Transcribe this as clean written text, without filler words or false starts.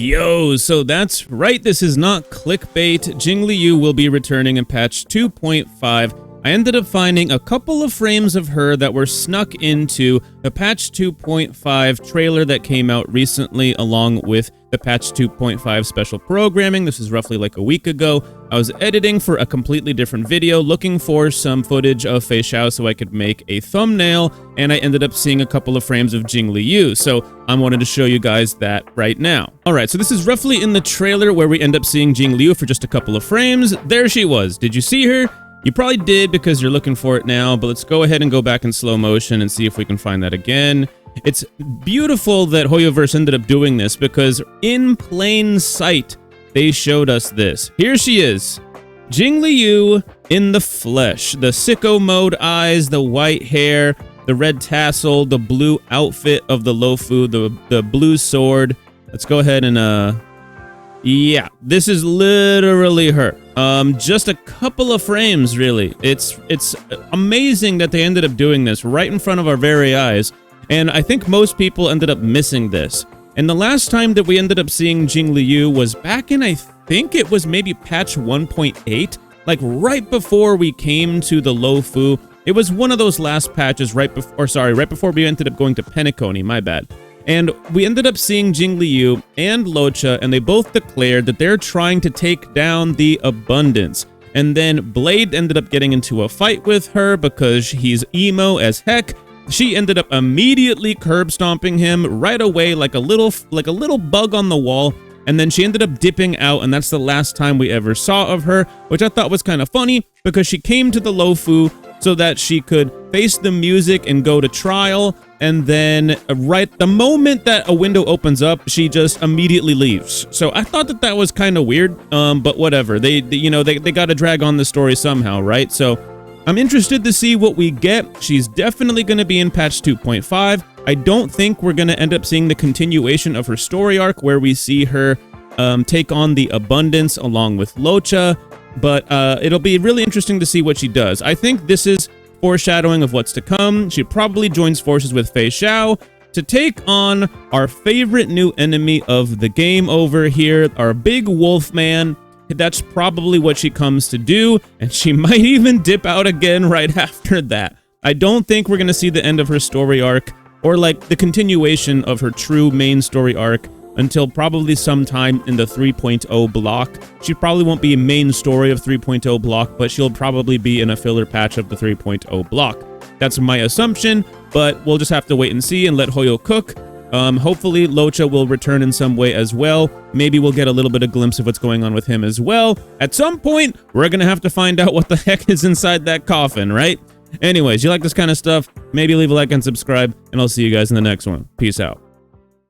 Yo, so that's right, this is not clickbait. Jingliu will be returning in patch 2.5. I ended up finding a couple of frames of her that were snuck into the patch 2.5 trailer that came out recently along with the patch 2.5 special programming. This is roughly like a week ago. I was editing for a completely different video, looking for some footage of Fei Xiao so I could make a thumbnail, and I ended up seeing a couple of frames of Jingliu, so I wanted to show you guys that right now. Alright, so this is roughly in the trailer where we end up seeing Jingliu for just a couple of frames. There she was. Did you see her? You probably did because you're looking for it now, but let's go ahead and go back in slow motion and see if we can find that again. It's beautiful that Hoyoverse ended up doing this because in plain sight, they showed us this. Here she is, Jingliu in the flesh. The sicko mode eyes, the white hair, the red tassel, the blue outfit of the Lofu, the blue sword. Let's go ahead and, yeah, this is literally her. Just a couple of frames, really. It's amazing that they ended up doing this right in front of our very eyes. And I think most people ended up missing this. And the last time that we ended up seeing Jingliu was back in, I think it was maybe patch 1.8, like right before we came to the Lofu. It was one of those last patches right before we ended up going to Penacony, my bad. And we ended up seeing Jingliu and Locha, and they both declared that they're trying to take down the Abundance. And then Blade ended up getting into a fight with her because he's emo as heck. She ended up immediately curb stomping him right away like a little bug on the wall, and then she ended up dipping out, and that's the last time we ever saw of her, which I thought was kind of funny because she came to the Lofu so that she could face the music and go to trial, and then right the moment that a window opens up, she just immediately leaves. So I thought that that was kind of weird, but whatever. They got to drag on the story somehow, right? So I'm interested to see what we get. She's definitely going to be in patch 2.5. I don't think we're going to end up seeing the continuation of her story arc where we see her take on the Abundance along with Locha, but it'll be really interesting to see what she does. I think this is foreshadowing of what's to come. She probably joins forces with Fei Xiao to take on our favorite new enemy of the game over here, our big wolf man. That's probably what she comes to do, and she might even dip out again right after that. I don't think we're going to see the end of her story arc, or like the continuation of her true main story arc, until probably sometime in the 3.0 block. She probably won't be a main story of 3.0 block, but she'll probably be in a filler patch of the 3.0 block. That's my assumption, but we'll just have to wait and see and let Hoyo cook. Hopefully Locha will return in some way as well. Maybe we'll get a little bit of glimpse of what's going on with him as well. At some point, we're gonna have to find out what the heck is inside that coffin, right? Anyways, you like this kind of stuff, maybe leave a like and subscribe, and I'll see you guys in the next one. Peace out.